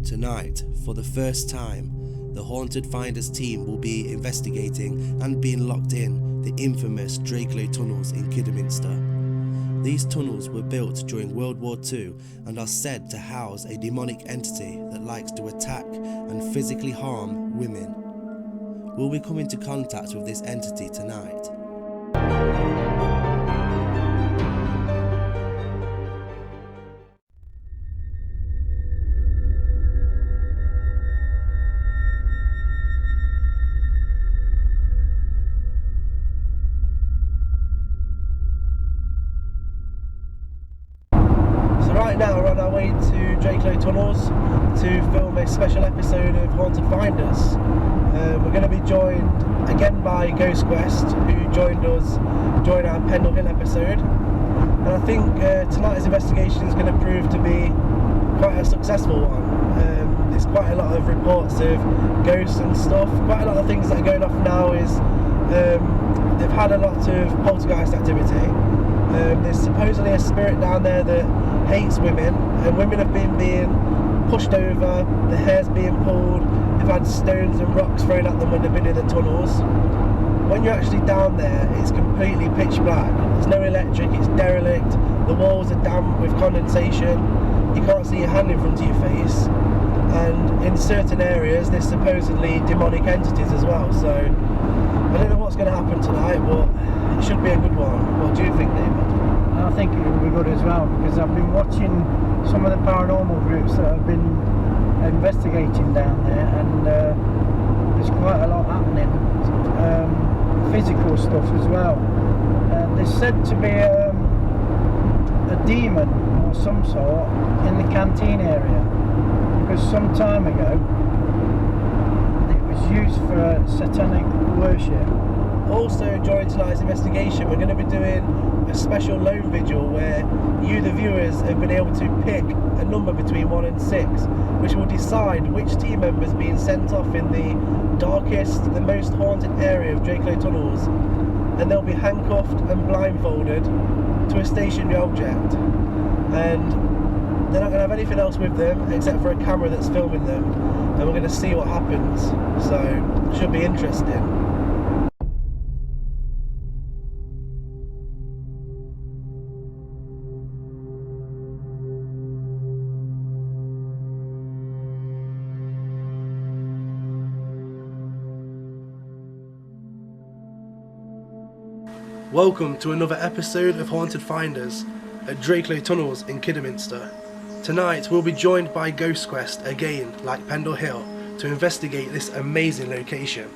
Tonight, for the first time, the Haunted Finders team will be investigating and being locked in the infamous Drakelow Tunnels in Kidderminster. These tunnels were built during World War II and are said to house a demonic entity that likes to attack and physically harm women. Will we come into contact with this entity tonight? Right now we're on our way to Drakelow Tunnels to film a special episode of Haunted Finders. We're going to be joined again by Ghost Quest, who joined us during our Pendle Hill episode. And I think tonight's investigation is going to prove to be quite a successful one. There's quite a lot of reports of ghosts and stuff. Quite a lot of things that are going off now is they've had a lot of poltergeist activity. There's supposedly a spirit down there that hates women, and women have been being pushed over, the hair's being pulled, they've had stones and rocks thrown at them when they've been in the tunnels. When you're actually down there, it's completely pitch black. There's no electric, it's derelict, the walls are damp with condensation, you can't see your hand in front of your face, and in certain areas there's supposedly demonic entities as well. So I don't know what's going to happen tonight, but it should be a good one. What do you think, David? I think it will be good as well, because I've been watching some of the paranormal groups that have been investigating down there, and there's quite a lot happening. Physical stuff as well. There's said to be a demon or some sort in the canteen area, because some time ago it was used for satanic worship. Also, during tonight's investigation, we're going to be doing a special lone vigil where you, the viewers, have been able to pick a number between 1 and 6, which will decide which team members being sent off in the darkest, the most haunted area of Drakelow Tunnels, and they'll be handcuffed and blindfolded to a stationary object, and they're not going to have anything else with them except for a camera that's filming them, and we're going to see what happens. So it should be interesting. Welcome to another episode of Haunted Finders at Drakelow Tunnels in Kidderminster. Tonight we'll be joined by Ghost Quest again, like Pendle Hill, to investigate this amazing location.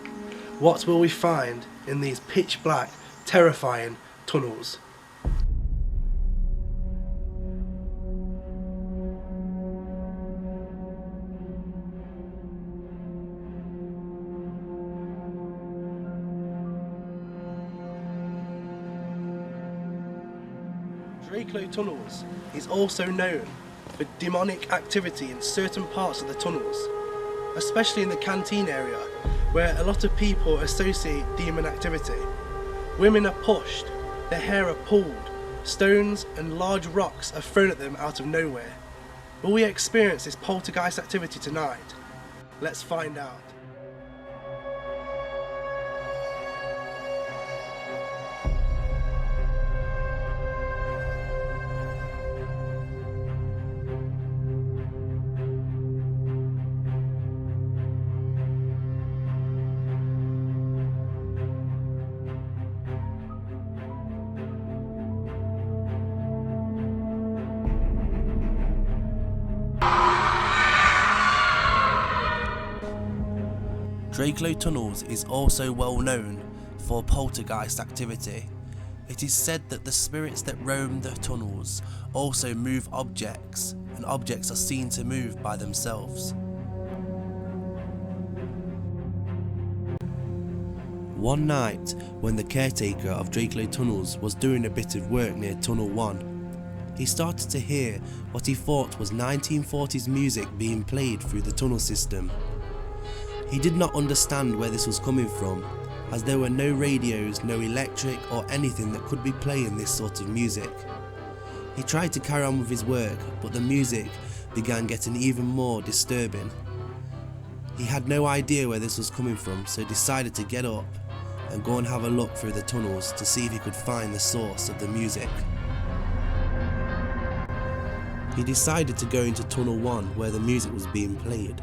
What will we find in these pitch black, terrifying tunnels? Drakelow Tunnels is also known for demonic activity in certain parts of the tunnels, especially in the canteen area, where a lot of people associate demon activity. Women are pushed, their hair are pulled, stones and large rocks are thrown at them out of nowhere. Will we experience this poltergeist activity tonight? Let's find out. Drakelow Tunnels is also well known for poltergeist activity. It is said that the spirits that roam the tunnels also move objects, and objects are seen to move by themselves. One night, when the caretaker of Drakelow Tunnels was doing a bit of work near Tunnel 1, he started to hear what he thought was 1940s music being played through the tunnel system. He did not understand where this was coming from, as there were no radios, no electric or anything that could be playing this sort of music. He tried to carry on with his work, but the music began getting even more disturbing. He had no idea where this was coming from, so decided to get up and go and have a look through the tunnels to see if he could find the source of the music. He decided to go into tunnel 1 where the music was being played,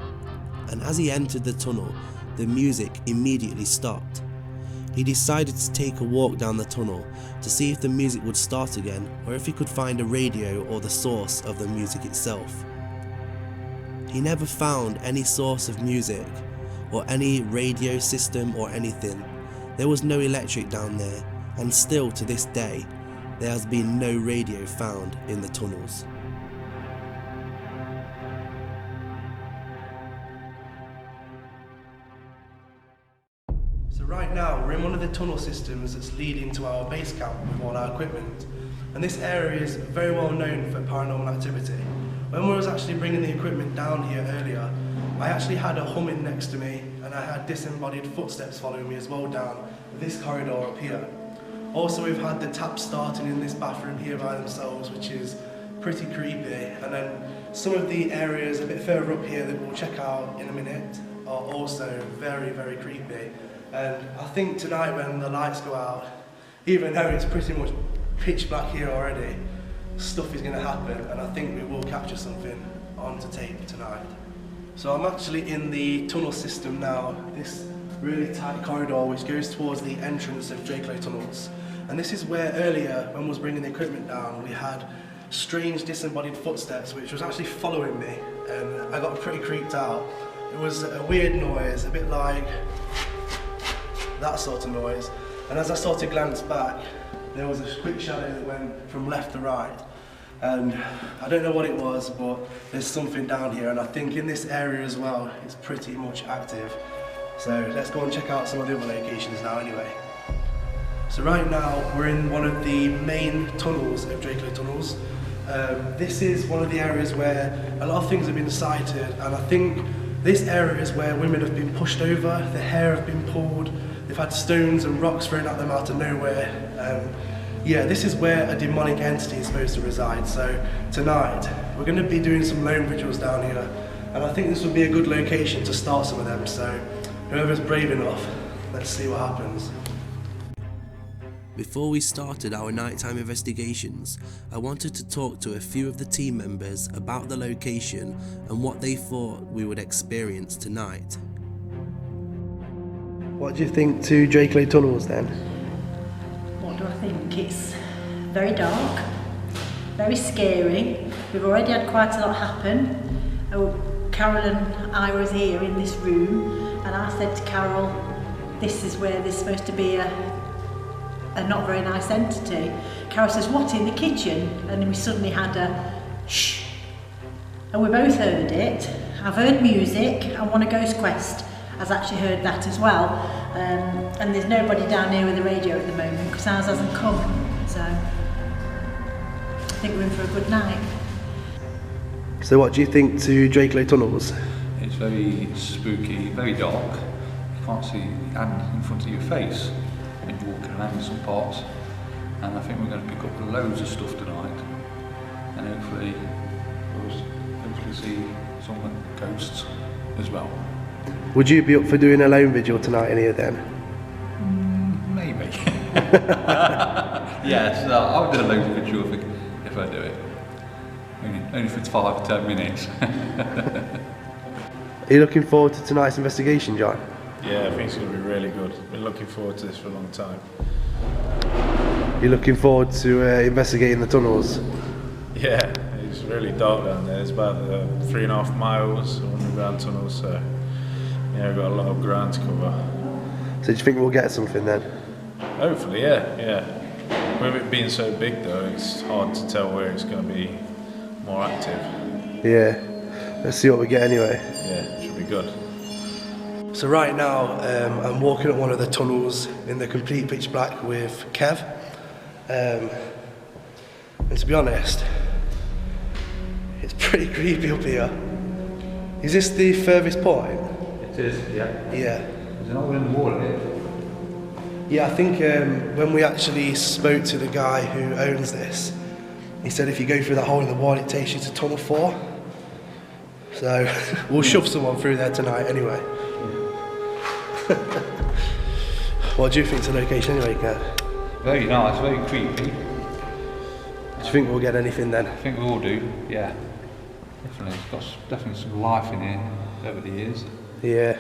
and as he entered the tunnel, the music immediately stopped. He decided to take a walk down the tunnel to see if the music would start again or if he could find a radio or the source of the music itself. He never found any source of music or any radio system or anything. There was no electric down there, and still to this day there has been no radio found in the tunnels. So right now we're in one of the tunnel systems that's leading to our base camp with all our equipment, and this area is very well known for paranormal activity. When we was actually bringing the equipment down here earlier, I actually had a humming next to me, and I had disembodied footsteps following me as well down this corridor up here. Also, we've had the taps starting in this bathroom here by themselves, which is pretty creepy, and then some of the areas a bit further up here that we'll check out in a minute are also very, very creepy. And I think tonight when the lights go out, even though it's pretty much pitch black here already, stuff is going to happen, and I think we will capture something onto tape tonight. So I'm actually in the tunnel system now, this really tight corridor which goes towards the entrance of Drakelow Tunnels. And this is where earlier, when we was bringing the equipment down, we had strange disembodied footsteps which was actually following me, and I got pretty creeped out. It was a weird noise, a bit like that sort of noise, and as I started to glance back, there was a quick shadow that went from left to right, and I don't know what it was, but there's something down here, and I think in this area as well it's pretty much active. So let's go and check out some of the other locations now anyway. So right now we're in one of the main tunnels of Drakelow Tunnels. This is one of the areas where a lot of things have been sighted, and I think this area is where women have been pushed over, their hair have been pulled, they've had stones and rocks thrown at them out of nowhere. Yeah, this is where a demonic entity is supposed to reside. So tonight we're going to be doing some lone vigils down here, and I think this would be a good location to start some of them. So whoever's brave enough, let's see what happens. Before we started our nighttime investigations, I wanted to talk to a few of the team members about the location and what they thought we would experience tonight. What do you think to Drakelow Tunnels then? What do I think? It's very dark, very scary. We've already had quite a lot happen. Carol and I was here in this room, and I said to Carol, this is where there's supposed to be a not very nice entity. Carol says, what, in the kitchen? And then we suddenly had a shh. And we both heard it. I've heard music, and One a Ghost Quest has actually heard that as well. And there's nobody down here with a radio at the moment because ours hasn't come. So I think we're in for a good night. So what do you think to Drakelow Tunnels? It's very spooky, very dark. You can't see the hand in front of your face when you're walking around in some parts. And I think we're going to pick up loads of stuff tonight. And hopefully see some ghosts as well. Would you be up for doing a lone vigil tonight in here then? Maybe. Yes, I would do a lone vigil if I do it. Only for 5 to 10 minutes. Are you looking forward to tonight's investigation, John? Yeah, I think it's going to be really good. Been looking forward to this for a long time. You're looking forward to investigating the tunnels? Yeah, it's really dark down there. It's about 3.5 miles underground tunnels, so yeah, we've got a lot of ground to cover. So do you think we'll get something then? Hopefully, yeah. With it being so big though, it's hard to tell where it's going to be more active. Yeah, let's see what we get anyway. Yeah, it should be good. So right now, I'm walking up one of the tunnels in the complete pitch black with Kev. And to be honest, it's pretty creepy up here. Is this the furthest point? It is, yeah. Yeah. There's an hole in the wall in it. Yeah, I think when we actually spoke to the guy who owns this, he said if you go through that hole in the wall, it takes you to tunnel 4. So we'll shove someone through there tonight anyway. What do you think of the location anyway, Kev? Very nice, very creepy. Do you think we'll get anything then? I think we all do, yeah. Definitely, it's got definitely some life in here over the years. Yeah.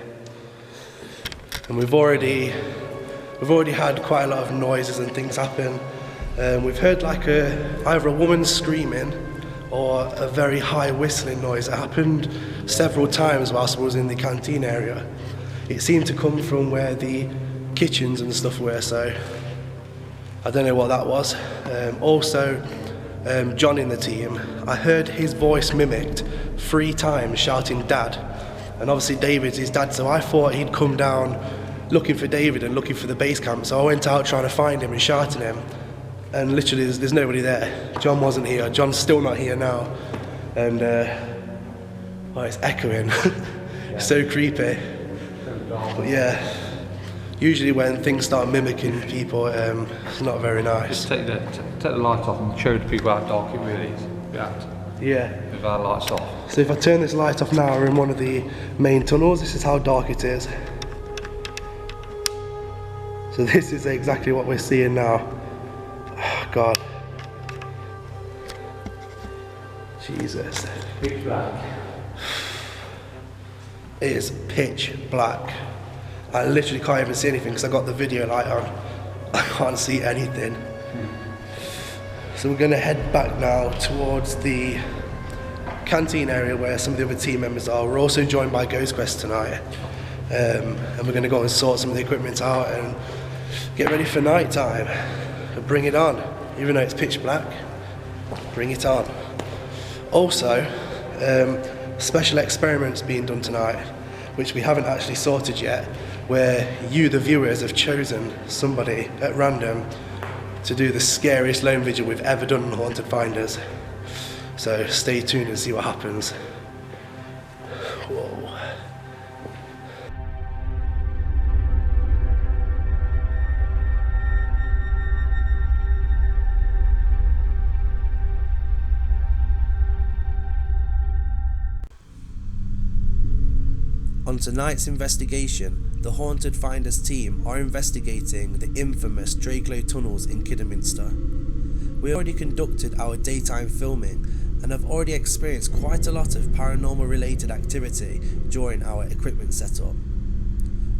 And we've already had quite a lot of noises and things happen. We've heard like either a woman screaming or a very high whistling noise. It happened several times whilst I was in the canteen area. It seemed to come from where the kitchens and stuff were, so I don't know what that was. Also, John in the team, I heard his voice mimicked 3 times shouting "Dad," and obviously David's his dad, so I thought he'd come down looking for David and looking for the base camp, so I went out trying to find him and shouting him, and literally there's nobody there. John wasn't here, John's still not here now, and it's echoing. So creepy. But yeah, usually when things start mimicking people, it's not very nice. Just take the light off and show the people how dark it really is. Yeah. With our lights off. So if I turn this light off now, we're in one of the main tunnels. This is how dark it is. So this is exactly what we're seeing now. Oh, God. Jesus. Pitch black. It is pitch black. I literally can't even see anything because I got the video light on. I can't see anything. So we're going to head back now towards the canteen area where some of the other team members are. We're also joined by Ghost Quest tonight. And we're going to go and sort some of the equipment out and get ready for night time. Bring it on. Even though it's pitch black, bring it on. Also, special experiments being done tonight, which we haven't actually sorted yet, where you, the viewers, have chosen somebody at random to do the scariest lone vigil we've ever done on Haunted Finders. So stay tuned and see what happens. Whoa. On tonight's investigation, the Haunted Finders team are investigating the infamous Drakelow Tunnels in Kidderminster. We already conducted our daytime filming and have already experienced quite a lot of paranormal related activity during our equipment setup.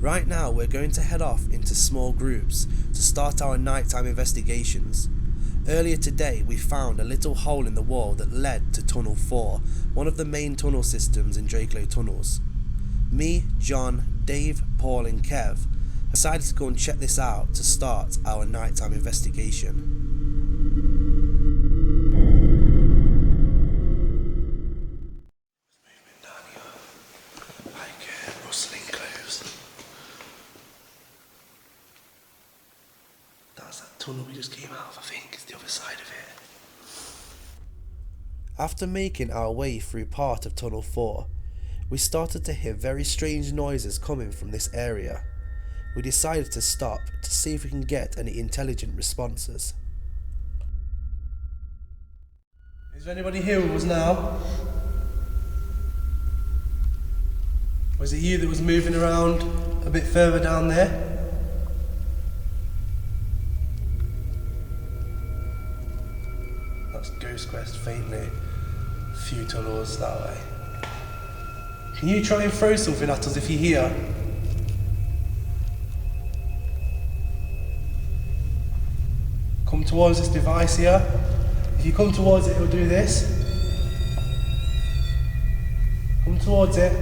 Right now we're going to head off into small groups to start our nighttime investigations. Earlier today we found a little hole in the wall that led to Tunnel 4, one of the main tunnel systems in Drakelow Tunnels. Me, John, Dave, Paul and Kev decided to go and check this out to start our nighttime investigation. Rustling clothes. That's that tunnel we just came out of, I think. It's the other side of it. After making our way through part of Tunnel 4, we started to hear very strange noises coming from this area. We decided to stop to see if we can get any intelligent responses. Is there anybody here with us now? Was it you that was moving around a bit further down there? That's Ghost Quest faintly. A few tunnels that way. Can you try and throw something at us if you're here? Come towards this device here. If you come towards it, it'll do this. Come towards it.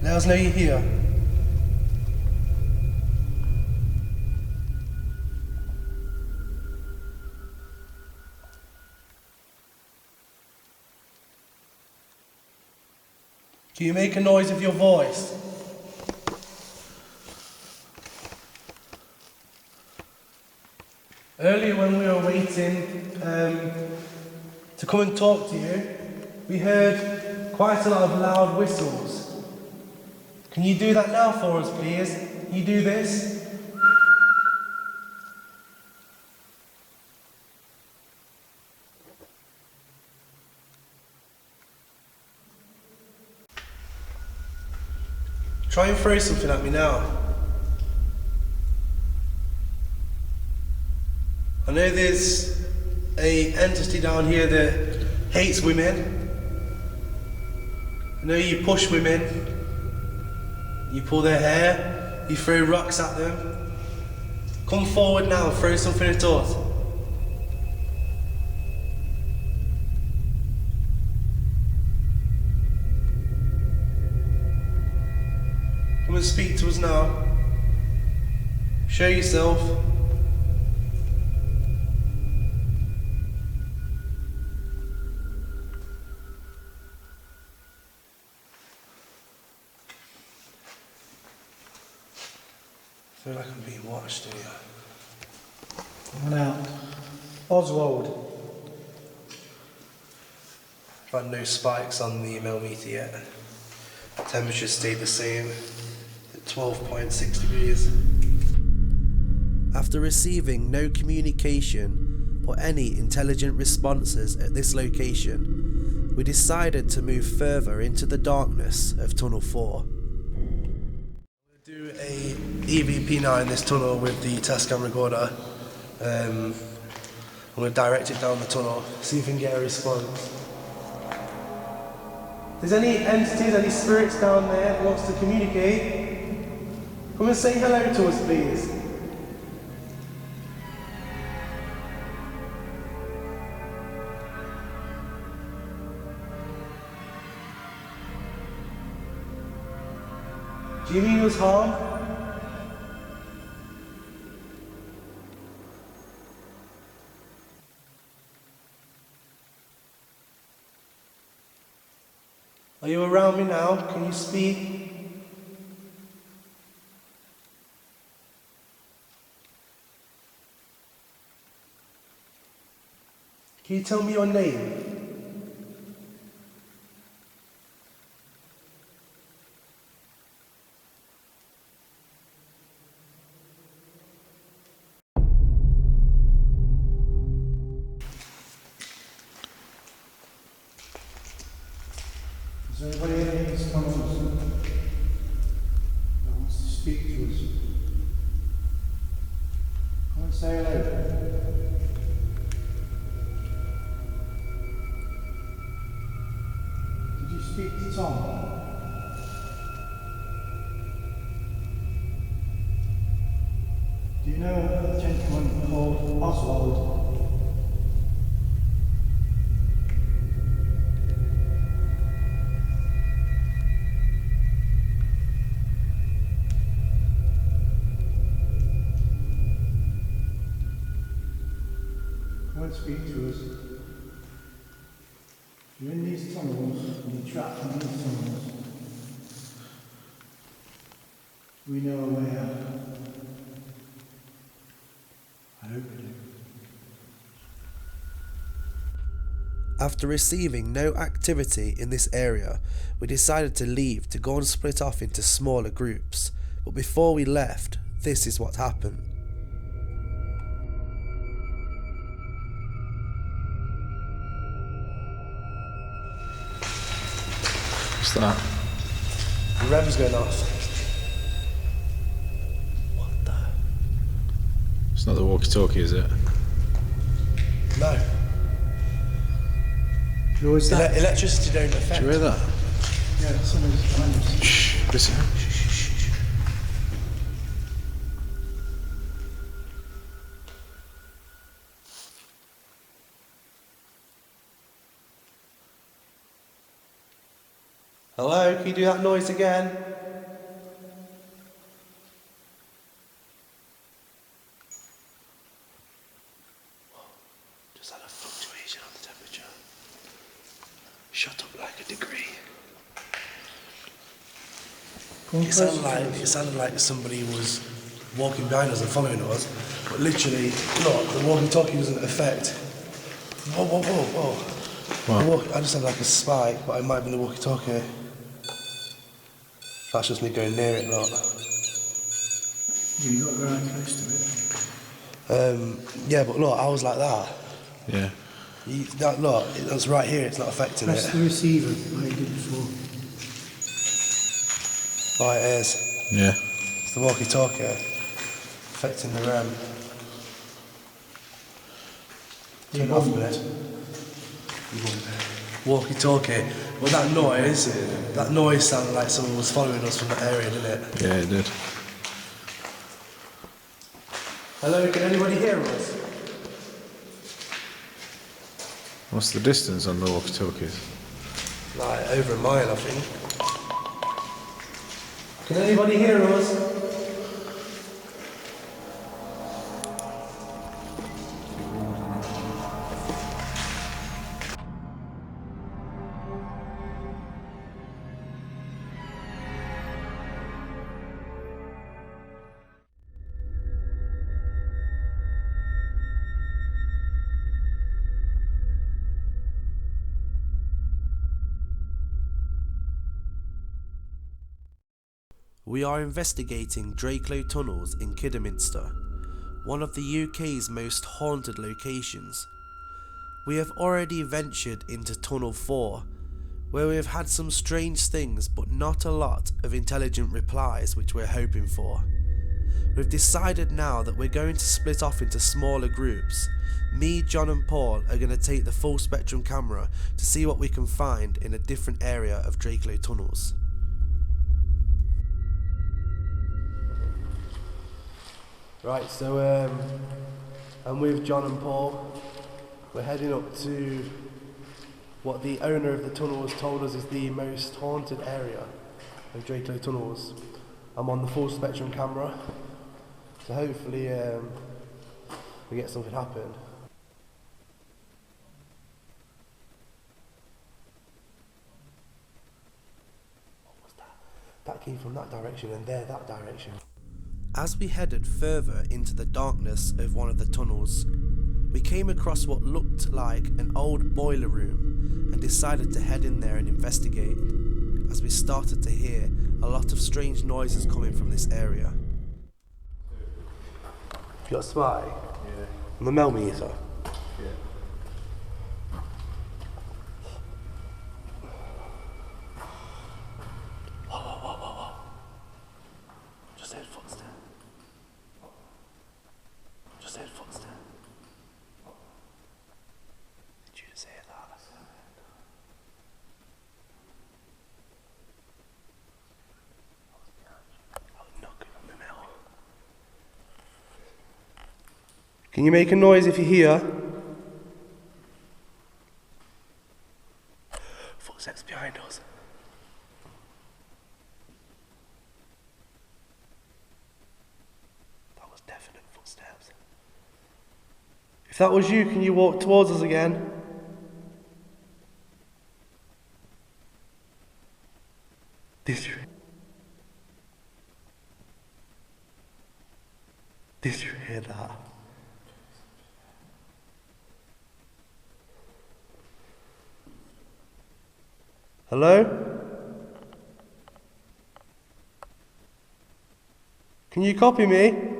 Let us know you're here. Can you make a noise with your voice? Earlier when we were waiting to come and talk to you, we heard quite a lot of loud whistles. Can you do that now for us, please? Can you do this? Try and throw something at me now. I know there's a entity down here that hates women. I know you push women, you pull their hair, you throw rocks at them. Come forward now, throw something at us. Come and speak to us now. Show yourself. I feel like I'm being watched here. Come on out. Oswald. I've had no spikes on the millimeter yet. Temperature stayed the same at 12.6 degrees. After receiving no communication or any intelligent responses at this location, we decided to move further into the darkness of Tunnel 4. Do a EVP now in this tunnel with the test cam recorder. I'm going to direct it down the tunnel, see if we can get a response. If there's any entities, any spirits down there that wants to communicate, come and say hello to us, please. Do you mean us harm? Are you around me now? Can you speak? Can you tell me your name? Is there anybody in these tunnels that wants to speak to us? Come and say hello. Did you speak to Tom? Do you know a gentleman called Oswald? Come and speak to us. You're in these tunnels, and you're trapped in these tunnels. We know a way out. I hope we do. After receiving no activity in this area, we decided to leave to go and split off into smaller groups. But before we left, this is what happened. What's that? The REM's going off. What the? It's not the walkie-talkie, is it? No. Who is that? Electricity don't affect. Do you hear that? Yeah, somebody's behind us. Shh, listen. Hello, can you do that noise again? Just had a fluctuation on the temperature. Shot up like a degree. It sounded like somebody was walking behind us and following us, but literally, look, the walkie-talkie doesn't affect. Whoa, whoa, whoa, whoa. What? I just had like a spike, but it might have been the walkie-talkie. That's just me going near it, not. You got right close to it. Yeah, but look, I was like that. Yeah. Look, that's right here, it's not affecting Press it. the receiver like you did before. Right, it is. Yeah. It's the walkie-talkie affecting the REM. Turn it off a minute. Walkie-talkie. Well, that noise sounded like someone was following us from that area, didn't it? Yeah, it did. Hello, can anybody hear us? What's the distance on the walkie-talkies? Like, over a mile, I think. Can anybody hear us? We are investigating Drakelow Tunnels in Kidderminster, one of the UK's most haunted locations. We have already ventured into Tunnel 4, where we have had some strange things but not a lot of intelligent replies which we're hoping for. We've decided now that we're going to split off into smaller groups. Me, John and Paul are going to take the full spectrum camera to see what we can find in a different area of Drakelow Tunnels. Right, so I'm with John and Paul. We're heading up to what the owner of the tunnel has told us is the most haunted area of Drakelow Tunnels. I'm on the full spectrum camera, so hopefully we get something happen. What was that? That came from that direction and there that direction. As we headed further into the darkness of one of the tunnels, we came across what looked like an old boiler room and decided to head in there and investigate, as we started to hear a lot of strange noises coming from this area. You got a spy? Yeah. On the millimeter? Yeah. Just heard footsteps. Just heard footsteps. Did you just hear that? I was knocking on the mill. Can you make a noise if you hear? Footsteps behind us. That was definite footsteps. If that was you, can you walk towards us again? Did you? Did you hear that? Hello? Can you copy me?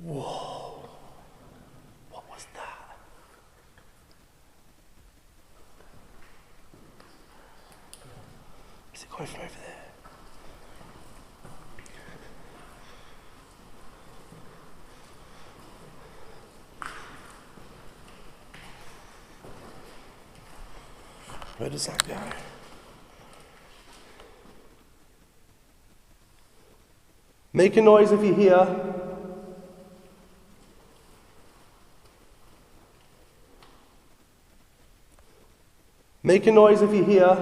Whoa. What was that? Is it coming from over there? Where does that go? Make a noise if you hear. Make a noise if you hear.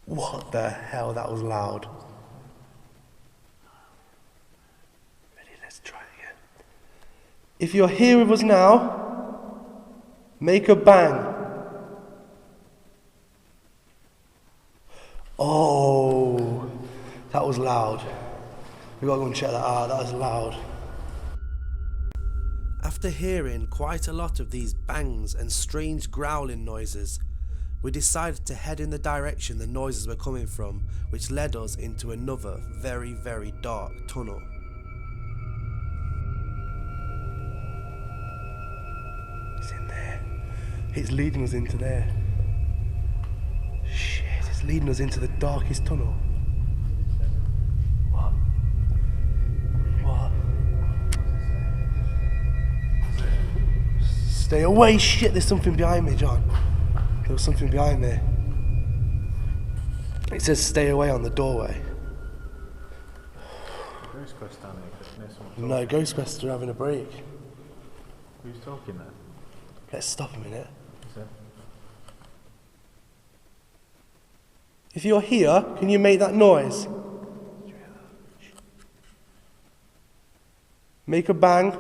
What the hell? That was loud. Ready? Let's try it again. If you're here with us now, make a bang. Oh, that was loud. We gotta go and check that out. That was loud. After hearing quite a lot of these bangs and strange growling noises, we decided to head in the direction the noises were coming from, which led us into another very, very dark tunnel. It's leading us into there. Shit, it's leading us into the darkest tunnel. What? What? Stay away, shit, there's something behind me, John. There was something behind me. It says stay away on the doorway. Ghost Quest down here. No, Ghost Quest are having a break. Who's talking there? Let's stop a minute. Is it? If you're here, can you make that noise? Make a bang.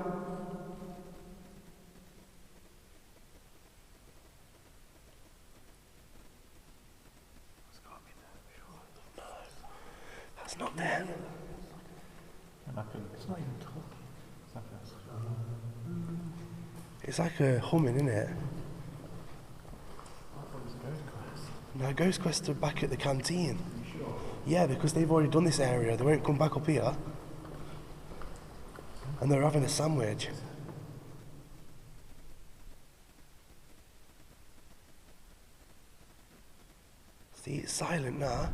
That's not there. It's not even talking. It's like a humming, isn't it? No, Ghost Quest are back at the canteen. Yeah, because they've already done this area. They won't come back up here. And they're having a sandwich. See, it's silent now.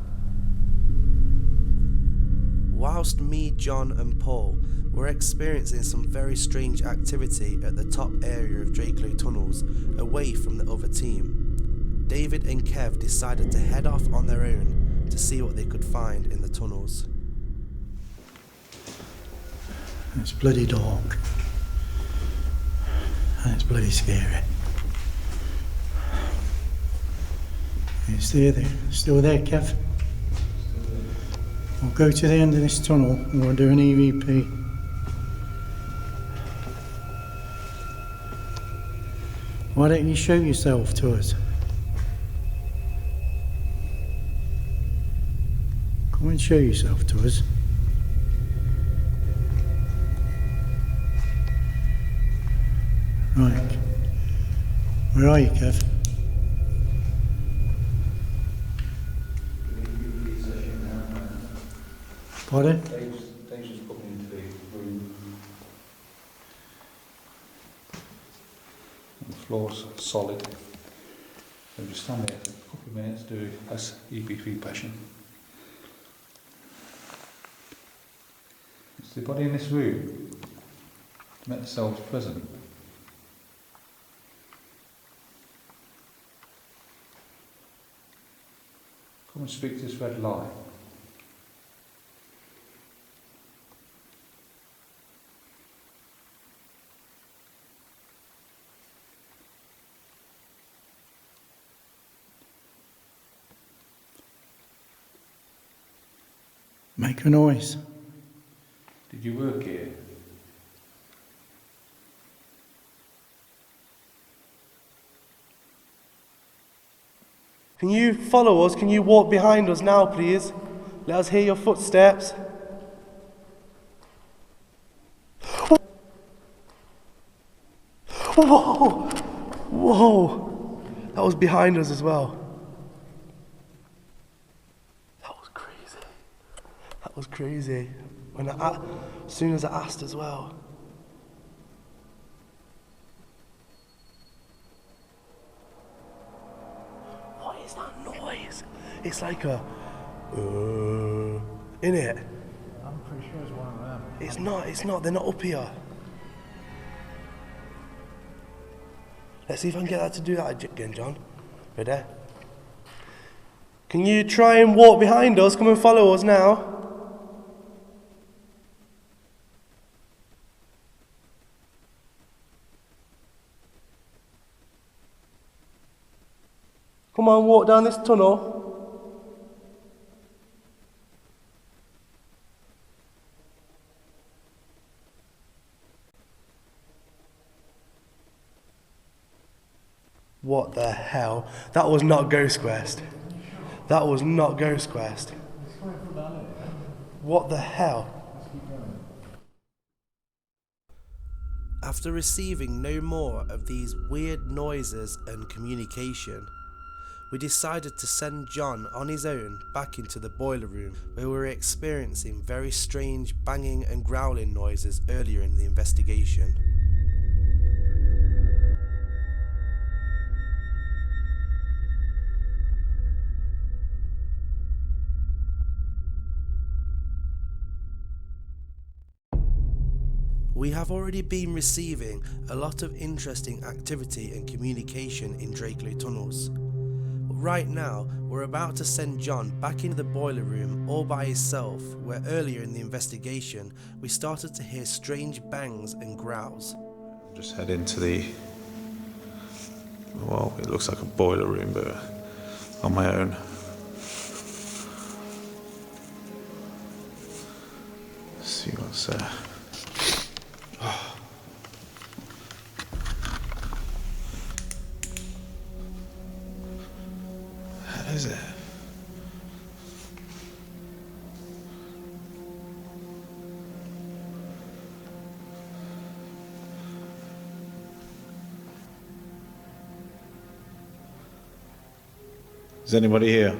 Whilst me, John and Paul were experiencing some very strange activity at the top area of Drakelow Tunnels away from the other team, David and Kev decided to head off on their own to see what they could find in the tunnels. It's bloody dark. And it's bloody scary. You still there, Kev? We'll go to the end of this tunnel and we'll do an EVP. Why don't you show yourself to us? Come and show yourself to us. Right. Where are you, Kev? Pardon? Dave's just put me into the room. The floor's solid. So just stand there for a couple of minutes, do a EPP impression. Is the body in this room? Make themselves present. Come and speak to this red light. Make a noise. Did you work here? Can you follow us? Can you walk behind us now, please? Let us hear your footsteps. Whoa! Whoa! That was behind us as well. That was crazy. That was crazy. As soon as I asked as well. What is that noise? It's like a in it. I'm pretty sure it's one of them. It's not, they're not up here. Let's see if I can get that to do that again, John. Ready? Can you try and walk behind us? Come and follow us now. Come on, walk down this tunnel. What the hell? That was not Ghost Quest. That was not Ghost Quest. What the hell? After receiving no more of these weird noises and communication, we decided to send John on his own back into the boiler room, where we were experiencing very strange banging and growling noises earlier in the investigation. We have already been receiving a lot of interesting activity and communication in Drakelow Tunnels. But right now, we're about to send John back into the boiler room all by himself, where earlier in the investigation we started to hear strange bangs and growls. Just head into the, well, it looks like a boiler room, but on my own. Let's see what's there. Oh. What is it? Is anybody here?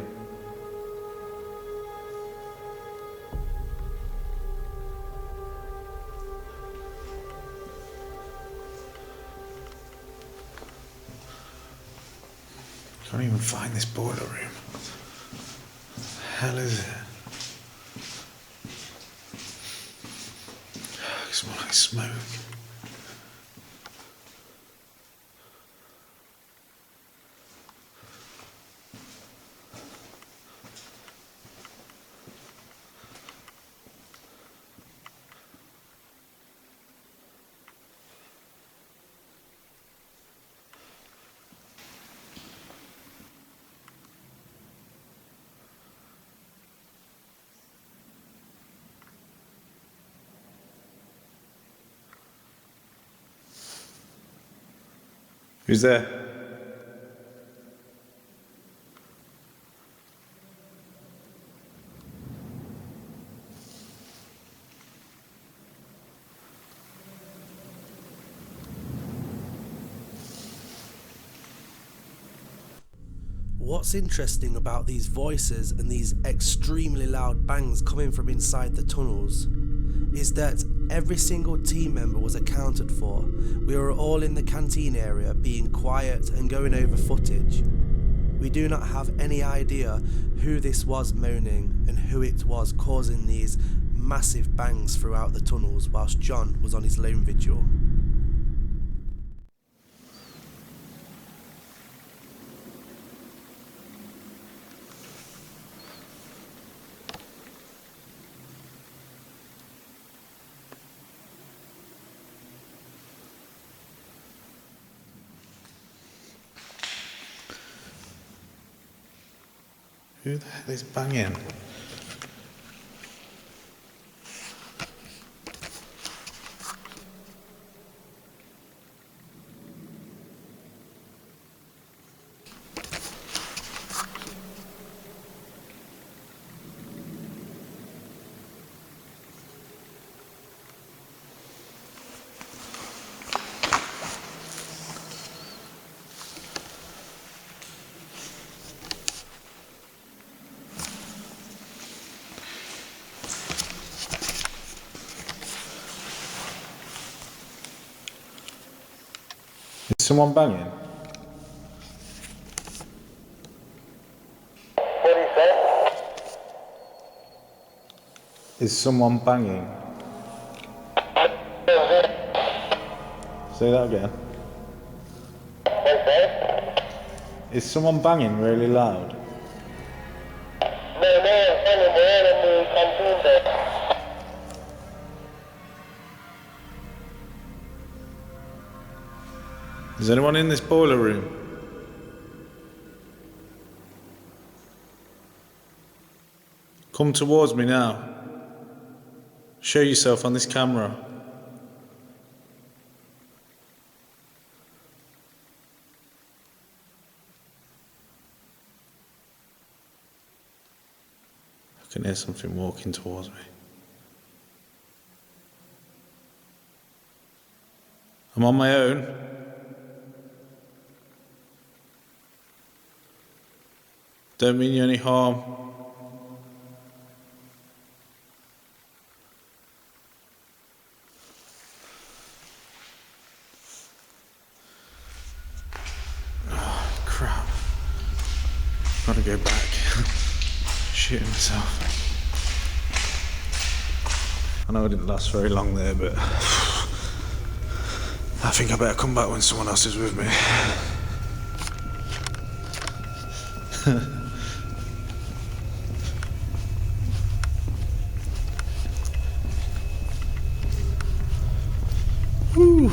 Can't even find this boiler room. What the hell is it? It smells like smoke. Who's there? What's interesting about these voices and these extremely loud bangs coming from inside the tunnels is that every single team member was accounted for. We were all in the canteen area being quiet and going over footage. We do not have any idea who this was moaning and who it was causing these massive bangs throughout the tunnels whilst John was on his lone vigil. Who the hell is banging? Is someone banging? What do you say? Is someone banging? Say that again. Okay. Is someone banging really loud? No, I'm standing there in the canteen there. Is anyone in this boiler room? Come towards me now. Show yourself on this camera. I can hear something walking towards me. I'm on my own. Don't mean you any harm. Oh, crap. Gotta go back. Shooting myself. I know I didn't last very long there, but I think I better come back when someone else is with me. Whew.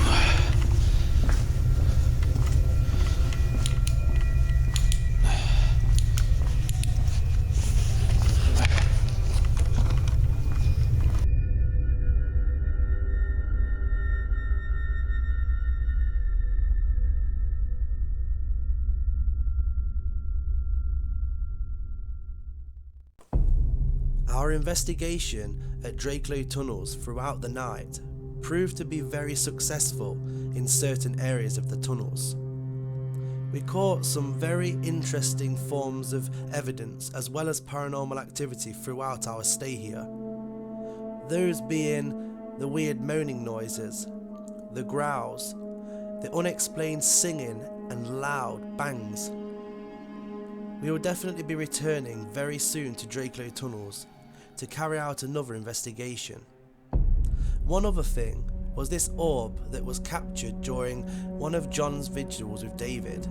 Our investigation at Drakelow Tunnels throughout the night proved to be very successful in certain areas of the tunnels. We caught some very interesting forms of evidence as well as paranormal activity throughout our stay here. Those being the weird moaning noises, the growls, the unexplained singing and loud bangs. We will definitely be returning very soon to Drakelow Tunnels to carry out another investigation. One other thing was this orb that was captured during one of John's vigils with David.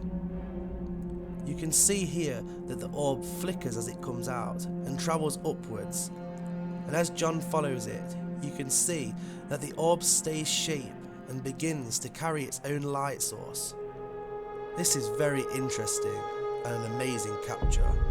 You can see here that the orb flickers as it comes out and travels upwards, and as John follows it, you can see that the orb stays shape and begins to carry its own light source. This is very interesting and an amazing capture.